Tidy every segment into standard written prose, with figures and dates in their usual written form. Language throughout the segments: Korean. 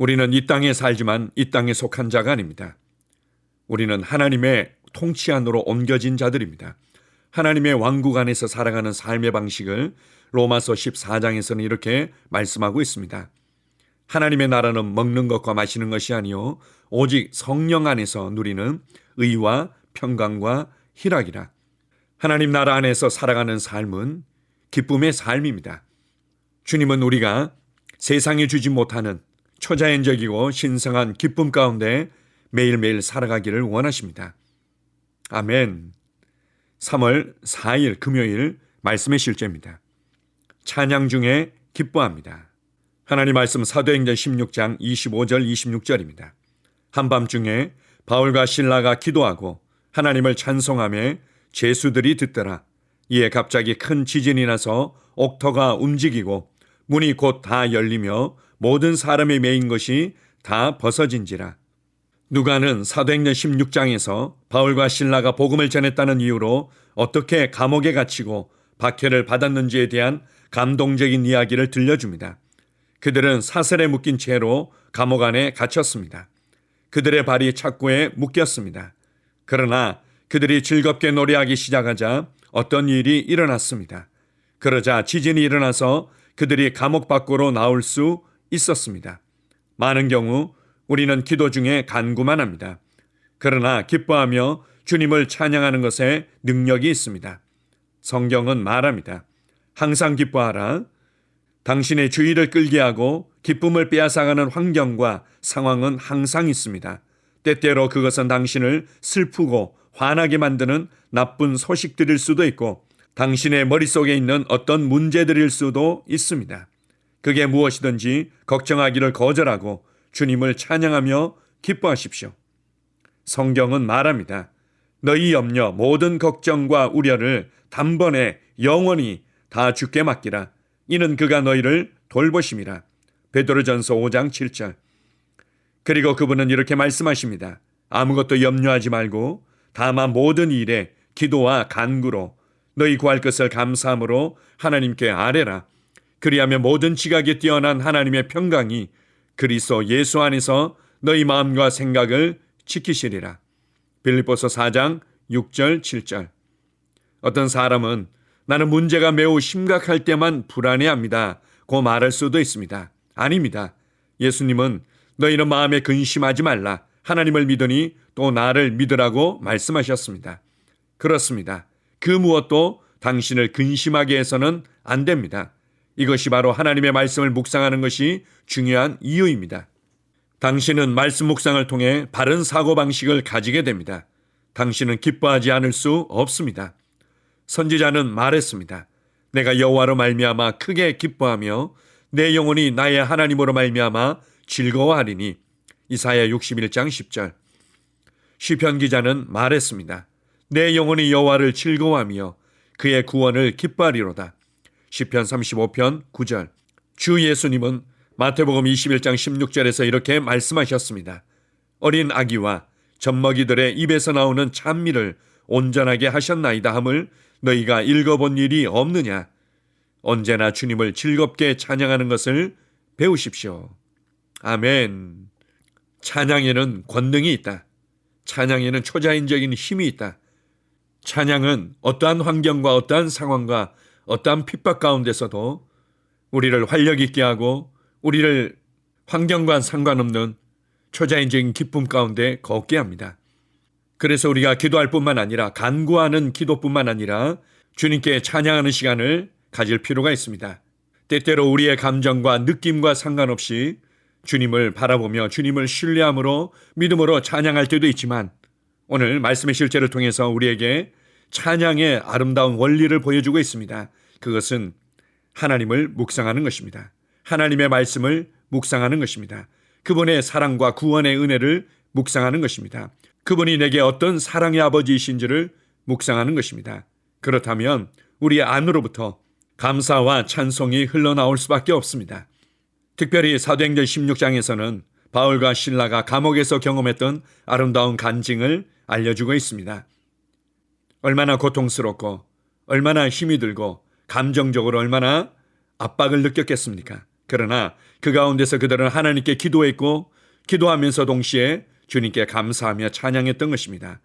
우리는 이 땅에 살지만 이 땅에 속한 자가 아닙니다. 우리는 하나님의 통치 안으로 옮겨진 자들입니다. 하나님의 왕국 안에서 살아가는 삶의 방식을 로마서 14장에서는 이렇게 말씀하고 있습니다. 하나님의 나라는 먹는 것과 마시는 것이 아니요 오직 성령 안에서 누리는 의와 평강과 희락이라. 하나님 나라 안에서 살아가는 삶은 기쁨의 삶입니다. 주님은 우리가 세상이 주지 못하는 초자연적이고 신성한 기쁨 가운데 매일매일 살아가기를 원하십니다. 아멘. 3월 4일 금요일 말씀의 실제입니다. 찬양 중에 기뻐합니다. 하나님 말씀 사도행전 16장 25절 26절입니다. 한밤중에 바울과 실라가 기도하고 하나님을 찬송하며 제수들이 듣더라. 이에 갑자기 큰 지진이 나서 옥터가 움직이고 문이 곧 다 열리며 모든 사람이 매인 것이 다 벗어진지라. 누가는 사도행전 16장에서 바울과 실라가 복음을 전했다는 이유로 어떻게 감옥에 갇히고 박해를 받았는지에 대한 감동적인 이야기를 들려줍니다. 그들은 사슬에 묶인 채로 감옥 안에 갇혔습니다. 그들의 발이 착고에 묶였습니다. 그러나 그들이 즐겁게 노래하기 시작하자 어떤 일이 일어났습니다. 그러자 지진이 일어나서 그들이 감옥 밖으로 나올 수 있었습니다. 많은 경우 우리는 기도 중에 간구만 합니다. 그러나 기뻐하며 주님을 찬양하는 것에 능력이 있습니다. 성경은 말합니다. 항상 기뻐하라. 당신의 주의를 끌게 하고 기쁨을 빼앗아가는 환경과 상황은 항상 있습니다. 때때로 그것은 당신을 슬프고 화나게 만드는 나쁜 소식들일 수도 있고 당신의 머릿속에 있는 어떤 문제들일 수도 있습니다. 그게 무엇이든지 걱정하기를 거절하고 주님을 찬양하며 기뻐하십시오. 성경은 말합니다. 너희 염려 모든 걱정과 우려를 단번에 영원히 다 주께 맡기라. 이는 그가 너희를 돌보심이라. 베드로전서 5장 7절. 그리고 그분은 이렇게 말씀하십니다. 아무것도 염려하지 말고 다만 모든 일에 기도와 간구로 너희 구할 것을 감사함으로 하나님께 아뢰라. 그리하면 모든 지각에 뛰어난 하나님의 평강이 그리스도 예수 안에서 너희 마음과 생각을 지키시리라. 빌립보서 4장 6절 7절. 어떤 사람은 나는 문제가 매우 심각할 때만 불안해합니다. 고 말할 수도 있습니다. 아닙니다. 예수님은 너희는 마음에 근심하지 말라. 하나님을 믿으니 또 나를 믿으라고 말씀하셨습니다. 그렇습니다. 그 무엇도 당신을 근심하게 해서는 안 됩니다. 이것이 바로 하나님의 말씀을 묵상하는 것이 중요한 이유입니다. 당신은 말씀 묵상을 통해 바른 사고방식을 가지게 됩니다. 당신은 기뻐하지 않을 수 없습니다. 선지자는 말했습니다. 내가 여호와로 말미암아 크게 기뻐하며 내 영혼이 나의 하나님으로 말미암아 즐거워하리니. 이사야 61장 10절. 시편 기자는 말했습니다. 내 영혼이 여호와를 즐거워하며 그의 구원을 기뻐하리로다. 시편 35편 9절. 주 예수님은 마태복음 21장 16절에서 이렇게 말씀하셨습니다. 어린 아기와 젖먹이들의 입에서 나오는 찬미를 온전하게 하셨나이다 함을 너희가 읽어본 일이 없느냐. 언제나 주님을 즐겁게 찬양하는 것을 배우십시오. 아멘. 찬양에는 권능이 있다. 찬양에는 초자연적인 힘이 있다. 찬양은 어떠한 환경과 어떠한 상황과 어떠한 핍박 가운데서도 우리를 활력 있게 하고 우리를 환경과 상관없는 초자연적인 기쁨 가운데 걷게 합니다. 그래서 우리가 기도할 뿐만 아니라 간구하는 기도뿐만 아니라 주님께 찬양하는 시간을 가질 필요가 있습니다. 때때로 우리의 감정과 느낌과 상관없이 주님을 바라보며 주님을 신뢰함으로 믿음으로 찬양할 때도 있지만 오늘 말씀의 실제를 통해서 우리에게 찬양의 아름다운 원리를 보여주고 있습니다. 그것은 하나님을 묵상하는 것입니다. 하나님의 말씀을 묵상하는 것입니다. 그분의 사랑과 구원의 은혜를 묵상하는 것입니다. 그분이 내게 어떤 사랑의 아버지이신지를 묵상하는 것입니다. 그렇다면 우리 안으로부터 감사와 찬송이 흘러나올 수밖에 없습니다. 특별히 사도행전 16장에서는 바울과 실라가 감옥에서 경험했던 아름다운 간증을 알려주고 있습니다. 얼마나 고통스럽고 얼마나 힘이 들고 감정적으로 얼마나 압박을 느꼈겠습니까? 그러나 그 가운데서 그들은 하나님께 기도했고 기도하면서 동시에 주님께 감사하며 찬양했던 것입니다.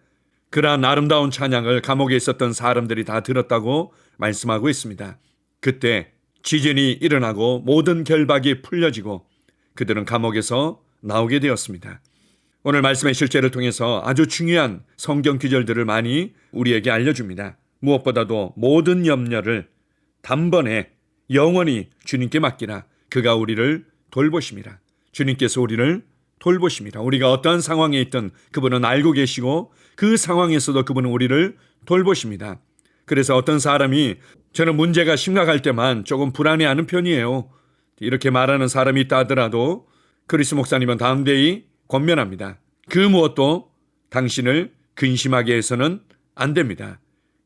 그러한 아름다운 찬양을 감옥에 있었던 사람들이 다 들었다고 말씀하고 있습니다. 그때 지진이 일어나고 모든 결박이 풀려지고 그들은 감옥에서 나오게 되었습니다. 오늘 말씀의 실제를 통해서 아주 중요한 성경 구절들을 많이 우리에게 알려줍니다. 무엇보다도 모든 염려를 단번에 영원히 주님께 맡기라. 그가 우리를 돌보심이라. 주님께서 우리를 돌보십니다. 우리가 어떠한 상황에 있든 그분은 알고 계시고 그 상황에서도 그분은 우리를 돌보십니다. 그래서 어떤 사람이 저는 문제가 심각할 때만 조금 불안해하는 편이에요, 이렇게 말하는 사람이 있다 하더라도 크리스 목사님은 다음 데이 권면합니다. 그 무엇도 당신을 근심하게 해서는 안 됩니다.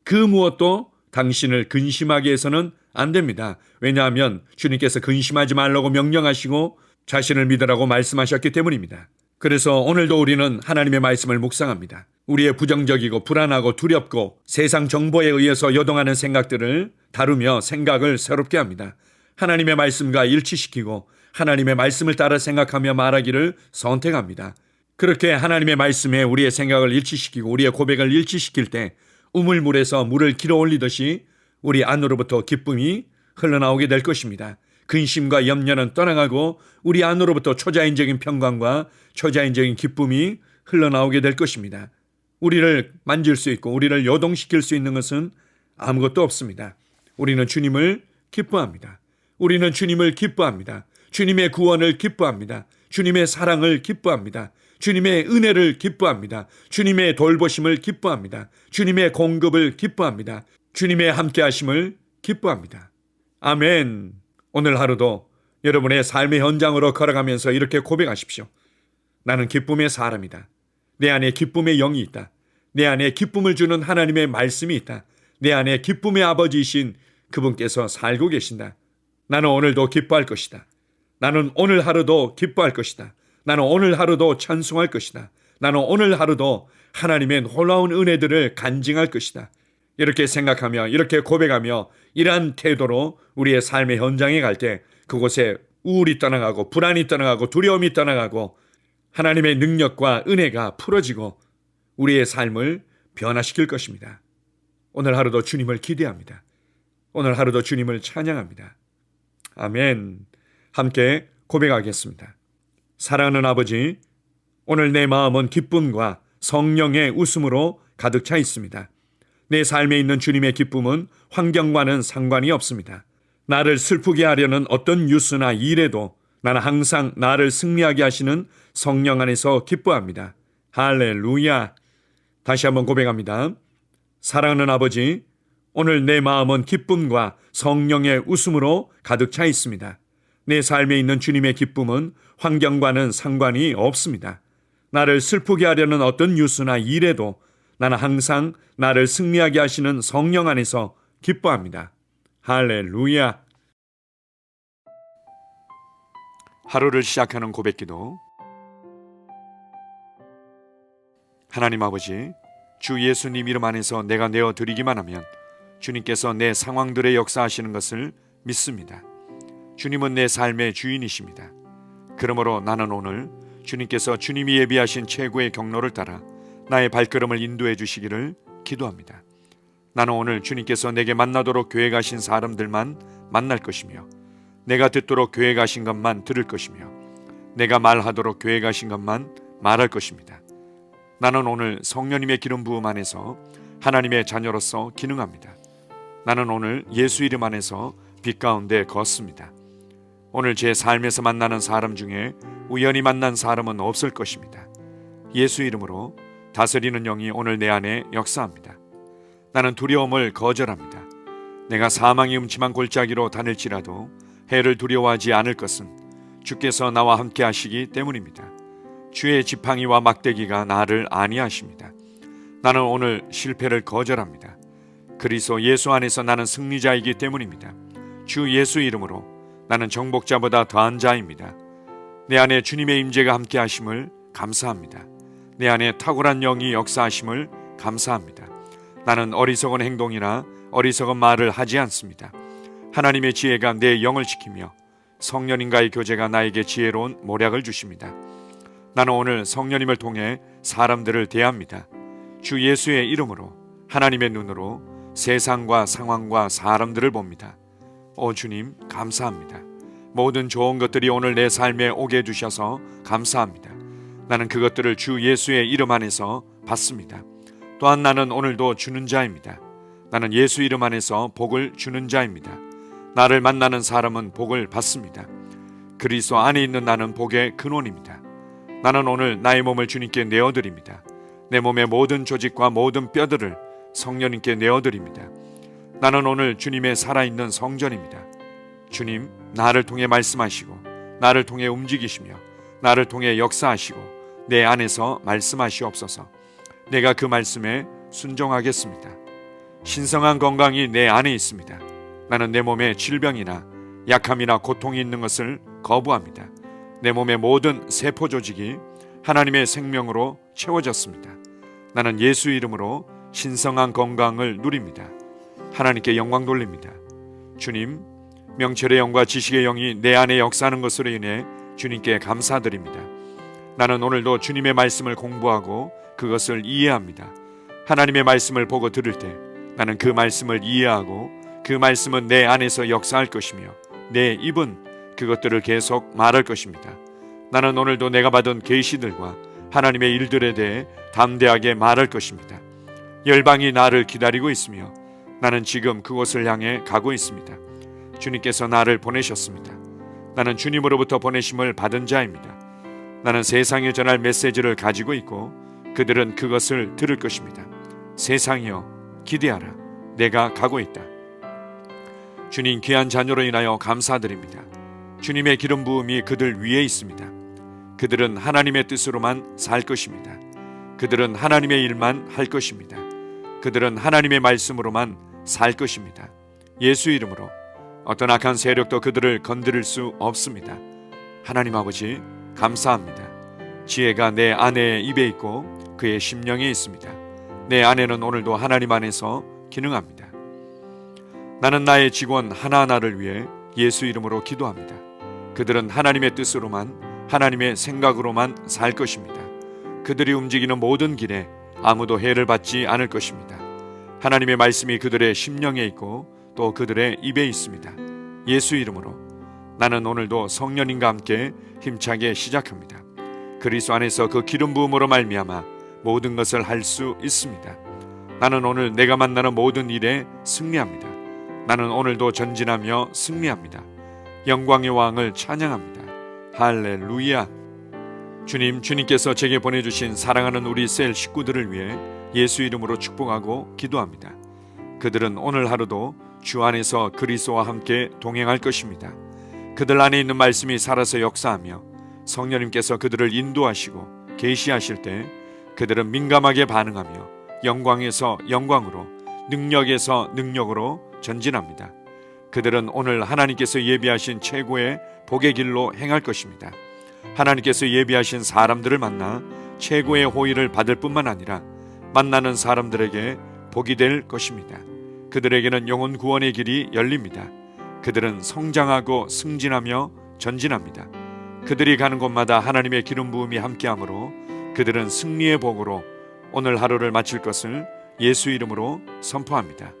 그 무엇도 당신을 근심하게 해서는 안 됩니다. 왜냐하면 주님께서 근심하지 말라고 명령하시고 자신을 믿으라고 말씀하셨기 때문입니다. 그래서 오늘도 우리는 하나님의 말씀을 묵상합니다. 우리의 부정적이고 불안하고 두렵고 세상 정보에 의해서 요동하는 생각들을 다루며 생각을 새롭게 합니다. 하나님의 말씀과 일치시키고 하나님의 말씀을 따라 생각하며 말하기를 선택합니다. 그렇게 하나님의 말씀에 우리의 생각을 일치시키고 우리의 고백을 일치시킬 때 우물물에서 물을 길어 올리듯이 우리 안으로부터 기쁨이 흘러나오게 될 것입니다. 근심과 염려는 떠나가고 우리 안으로부터 초자연적인 평강과 초자연적인 기쁨이 흘러나오게 될 것입니다. 우리를 만질 수 있고 우리를 요동시킬 수 있는 것은 아무것도 없습니다. 우리는 주님을 기뻐합니다. 우리는 주님을 기뻐합니다. 주님의 구원을 기뻐합니다. 주님의 사랑을 기뻐합니다. 주님의 은혜를 기뻐합니다. 주님의 돌보심을 기뻐합니다. 주님의 공급을 기뻐합니다. 주님의 함께하심을 기뻐합니다. 아멘. 오늘 하루도 여러분의 삶의 현장으로 걸어가면서 이렇게 고백하십시오. 나는 기쁨의 사람이다. 내 안에 기쁨의 영이 있다. 내 안에 기쁨을 주는 하나님의 말씀이 있다. 내 안에 기쁨의 아버지이신 그분께서 살고 계신다. 나는 오늘도 기뻐할 것이다. 나는 오늘 하루도 기뻐할 것이다. 나는 오늘 하루도 찬송할 것이다. 나는 오늘 하루도 하나님의 놀라운 은혜들을 간증할 것이다. 이렇게 생각하며 이렇게 고백하며 이러한 태도로 우리의 삶의 현장에 갈 때 그곳에 우울이 떠나가고 불안이 떠나가고 두려움이 떠나가고 하나님의 능력과 은혜가 풀어지고 우리의 삶을 변화시킬 것입니다. 오늘 하루도 주님을 기대합니다. 오늘 하루도 주님을 찬양합니다. 아멘. 함께 고백하겠습니다. 사랑하는 아버지, 오늘 내 마음은 기쁨과 성령의 웃음으로 가득 차 있습니다. 내 삶에 있는 주님의 기쁨은 환경과는 상관이 없습니다. 나를 슬프게 하려는 어떤 뉴스나 일에도 나는 항상 나를 승리하게 하시는 성령 안에서 기뻐합니다. 할렐루야. 다시 한번 고백합니다. 사랑하는 아버지, 오늘 내 마음은 기쁨과 성령의 웃음으로 가득 차 있습니다. 내 삶에 있는 주님의 기쁨은 환경과는 상관이 없습니다. 나를 슬프게 하려는 어떤 뉴스나 일에도 나는 항상 나를 승리하게 하시는 성령 안에서 기뻐합니다. 할렐루야. 하루를 시작하는 고백기도. 하나님 아버지, 주 예수님 이름 안에서 내가 내어드리기만 하면 주님께서 내 상황들에 역사하시는 것을 믿습니다. 주님은 내 삶의 주인이십니다. 그러므로 나는 오늘 주님께서 주님이 예비하신 최고의 경로를 따라 나의 발걸음을 인도해 주시기를 기도합니다. 나는 오늘 주님께서 내게 만나도록 계획하신 사람들만 만날 것이며 내가 듣도록 계획하신 것만 들을 것이며 내가 말하도록 계획하신 것만 말할 것입니다. 나는 오늘 성령님의 기름 부음 안에서 하나님의 자녀로서 기능합니다. 나는 오늘 예수 이름 안에서 빛 가운데 걷습니다. 오늘 제 삶에서 만나는 사람 중에 우연히 만난 사람은 없을 것입니다. 예수 이름으로 다스리는 영이 오늘 내 안에 역사합니다. 나는 두려움을 거절합니다. 내가 사망의 음침한 골짜기로 다닐지라도 해를 두려워하지 않을 것은 주께서 나와 함께 하시기 때문입니다. 주의 지팡이와 막대기가 나를 안위하십니다. 나는 오늘 실패를 거절합니다. 그리스도 예수 안에서 나는 승리자이기 때문입니다. 주 예수 이름으로 나는 정복자보다 더한 자입니다. 내 안에 주님의 임재가 함께 하심을 감사합니다. 내 안에 탁월한 영이 역사하심을 감사합니다. 나는 어리석은 행동이나 어리석은 말을 하지 않습니다. 하나님의 지혜가 내 영을 지키며 성령님과의 교제가 나에게 지혜로운 모략을 주십니다. 나는 오늘 성령님을 통해 사람들을 대합니다. 주 예수의 이름으로 하나님의 눈으로 세상과 상황과 사람들을 봅니다. 오 주님, 감사합니다. 모든 좋은 것들이 오늘 내 삶에 오게 해주셔서 감사합니다. 나는 그것들을 주 예수의 이름 안에서 받습니다. 또한 나는 오늘도 주는 자입니다. 나는 예수 이름 안에서 복을 주는 자입니다. 나를 만나는 사람은 복을 받습니다. 그리스도 안에 있는 나는 복의 근원입니다. 나는 오늘 나의 몸을 주님께 내어드립니다. 내 몸의 모든 조직과 모든 뼈들을 성령님께 내어드립니다. 나는 오늘 주님의 살아있는 성전입니다. 주님, 나를 통해 말씀하시고 나를 통해 움직이시며 나를 통해 역사하시고 내 안에서 말씀하시옵소서. 내가 그 말씀에 순종하겠습니다. 신성한 건강이 내 안에 있습니다. 나는 내 몸에 질병이나 약함이나 고통이 있는 것을 거부합니다. 내 몸의 모든 세포 조직이 하나님의 생명으로 채워졌습니다. 나는 예수 이름으로 신성한 건강을 누립니다. 하나님께 영광 돌립니다. 주님, 명철의 영과 지식의 영이 내 안에 역사하는 것으로 인해 주님께 감사드립니다. 나는 오늘도 주님의 말씀을 공부하고 그것을 이해합니다. 하나님의 말씀을 보고 들을 때 나는 그 말씀을 이해하고 그 말씀은 내 안에서 역사할 것이며 내 입은 그것들을 계속 말할 것입니다. 나는 오늘도 내가 받은 계시들과 하나님의 일들에 대해 담대하게 말할 것입니다. 열방이 나를 기다리고 있으며 나는 지금 그곳을 향해 가고 있습니다. 주님께서 나를 보내셨습니다. 나는 주님으로부터 보내심을 받은 자입니다. 나는 세상에 전할 메시지를 가지고 있고 그들은 그것을 들을 것입니다. 세상이여 기대하라. 내가 가고 있다. 주님 귀한 자녀로 인하여 감사드립니다. 주님의 기름 부음이 그들 위에 있습니다. 그들은 하나님의 뜻으로만 살 것입니다. 그들은 하나님의 일만 할 것입니다. 그들은 하나님의 말씀으로만 살 것입니다. 예수 이름으로 어떤 악한 세력도 그들을 건드릴 수 없습니다. 하나님 아버지 감사합니다. 지혜가 내 아내의 입에 있고 그의 심령에 있습니다. 내 아내는 오늘도 하나님 안에서 기능합니다. 나는 나의 직원 하나하나를 위해 예수 이름으로 기도합니다. 그들은 하나님의 뜻으로만 하나님의 생각으로만 살 것입니다. 그들이 움직이는 모든 길에 아무도 해를 받지 않을 것입니다. 하나님의 말씀이 그들의 심령에 있고 또 그들의 입에 있습니다. 예수 이름으로 나는 오늘도 성령님과 함께 힘차게 시작합니다. 그리스도 안에서 그 기름 부음으로 말미암아 모든 것을 할 수 있습니다. 나는 오늘 내가 만나는 모든 일에 승리합니다. 나는 오늘도 전진하며 승리합니다. 영광의 왕을 찬양합니다. 할렐루야. 주님께서 제게 보내주신 사랑하는 우리 셀 식구들을 위해 예수 이름으로 축복하고 기도합니다. 그들은 오늘 하루도 주 안에서 그리스도와 함께 동행할 것입니다. 그들 안에 있는 말씀이 살아서 역사하며 성령님께서 그들을 인도하시고 계시하실 때 그들은 민감하게 반응하며 영광에서 영광으로 능력에서 능력으로 전진합니다. 그들은 오늘 하나님께서 예비하신 최고의 복의 길로 행할 것입니다. 하나님께서 예비하신 사람들을 만나 최고의 호의를 받을 뿐만 아니라 만나는 사람들에게 복이 될 것입니다. 그들에게는 영혼 구원의 길이 열립니다. 그들은 성장하고 승진하며 전진합니다. 그들이 가는 곳마다 하나님의 기름 부음이 함께하므로 그들은 승리의 복으로 오늘 하루를 마칠 것을 예수 이름으로 선포합니다.